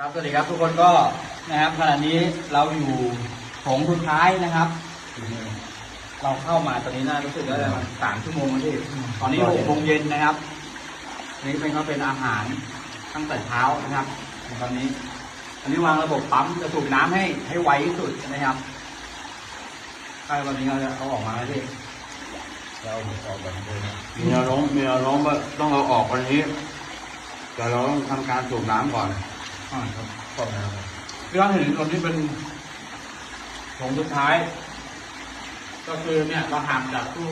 ครับสวัสดีครับทุกคนก็นะครับขณะนี้เราอยู่โถงสุดท้ายนะครับเราเข้ามาตอนนี้น่ารู้สึกว่าจะมา3 ชั่วโมงแล้วที่ตอนนี้6 โมงเย็นนะครับนี่เป็นอาหารตั้งแต่เช้านะครับตอนนี้วางระบบปั๊มจะสูบน้ำให้ไวที่สุดนะครับใช่วันนี้เราจะเอาออกมาแล้วที่เราออกแบบเดิมมีแนวโน้มว่าต้องเอาออกวันนี้แต่เราต้องทำการสูบน้ำก่อนครับต่อมาที่เราเห็นตอนนี้เป็นโถงสุดท้ายก็คือเนี่ยเราห่างจากตู้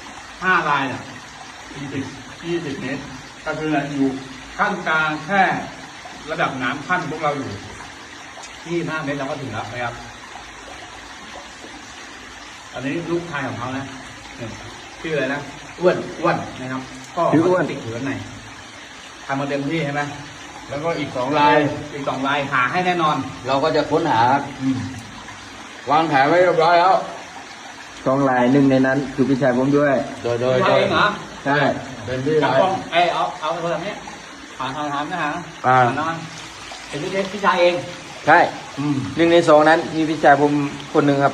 5 ลายเนี่ย20 เมตรก็คืออยู่ขั้นกลางแค่ระดับน้ำขั้นพวกเราอยู่ที่5 เมตรเราก็ถึงแล้วนะครับอันนี้ลูกชายของเขานะชื่ออะไรนะอ้วนนะครับก็ติดอยู่ข้างในทำมาเต็มที่ใช่ไหมแล้วก็อีก2 ลายหาให้แน่นอนเราก็จะค้นหาวางแผนไว้เรียบร้อยแล้ว2 ลายหนึ่งในนั้นคือพี่ชายผมด้วยโดยเองเหรอใช่เป็นที่ลายเอาโทรศัพท์นี้ถามนะฮะนอนเป็นพี่ชายเองใช่1 ใน 2นั้นมีพี่ชายผมคนหนึ่งครับ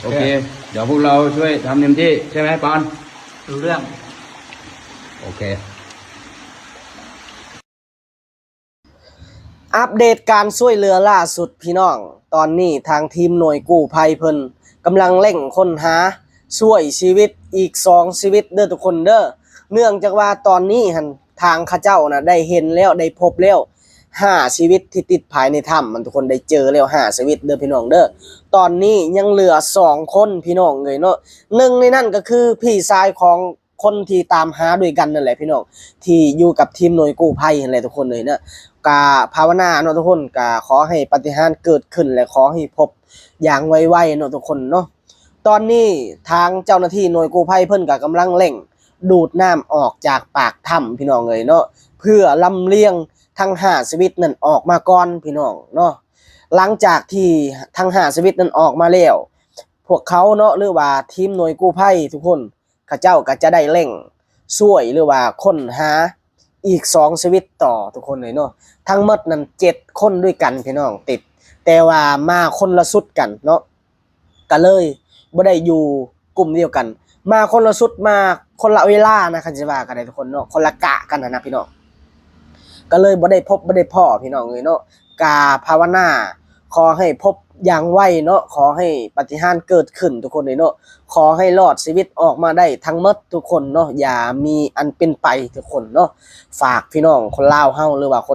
โอเคเดี๋ยวพวกเราช่วยทำเต็มที่ใช่ไหมปอนรู้เรื่องโอเคอัปเดตการช่วยเหลือล่าสุดพี่น้องตอนนี้ทางทีมหน่วยกู้ภัยเพิ่นกำลังเร่งค้นหาช่วยชีวิตอีก2 ชีวิตเด้อทุกคนเด้อเนื่องจากว่าตอนนี้ทางข้าเจ้านะได้เห็นแล้วได้พบแล้ว5 ชีวิตที่ติดภายในถ้ำมันทุกคนได้เจอแล้ว5 ชีวิตเด้อพี่น้องเด้อตอนนี้ยังเหลือ2 คนพี่น้องเลยเนาะ1 ในนั้นก็คือพี่ชายของคนที่ตามหาด้วยกันนั่นแหละพี่น้องที่อยู่กับทีมหน่วยกู้ภัยนั่นแหละทุกคนเลยนะกาภาวนาเนาะทุกคนกาขอให้ปาฏิหาริย์เกิดขึ้นและขอให้พบอย่างไวๆเนาะทุกคนเนาะตอนนี้ทางเจ้าหน้าที่หน่วยกู้ภัยเพิ่นก็กำลังเร่งดูดน้ำออกจากปากถ้ำพี่น้องเลยเนาะเพื่อลำเลียงทั้ง5 ชีวิตนั่นออกมาก่อนพี่น้องเนาะหลังจากที่ทั้ง5 ชีวิตนั้นออกมาแล้วพวกเขาเนาะหรือว่าทีมหน่วยกู้ภัยทุกคนเขาเจ้าก็จะได้เร่งช่วยหรือว่าค้นหาอีก2 ชีวิตต่อทุกคนเลยเนาะทั้งหมดนั้น7 คนด้วยกันพี่น้องติดแต่ว่ามาคนละชุดกันเนาะก็เลยบ่ได้อยู่กลุ่มเดียวกันมาคนละชุดมาคนละเวลานะคันสิว่ากันได้ทุกคนเนาะคนละกะกันนะพี่น้องก็เลยบ่ได้พบบ่ได้พ้อพี่น้องเลยเนาะกาภาวนาขอให้พบอย่างไวเนาะขอให้ปาฏิหาริย์เกิดขึ้นทุกคนเลยเนาะขอให้รอดชีวิตออกมาได้ทั้งหมดทุกคนเนาะอย่ามีอันเป็นไปทุกคนเนาะฝากพี่น้องคนลาวเฮาหรือว่าคน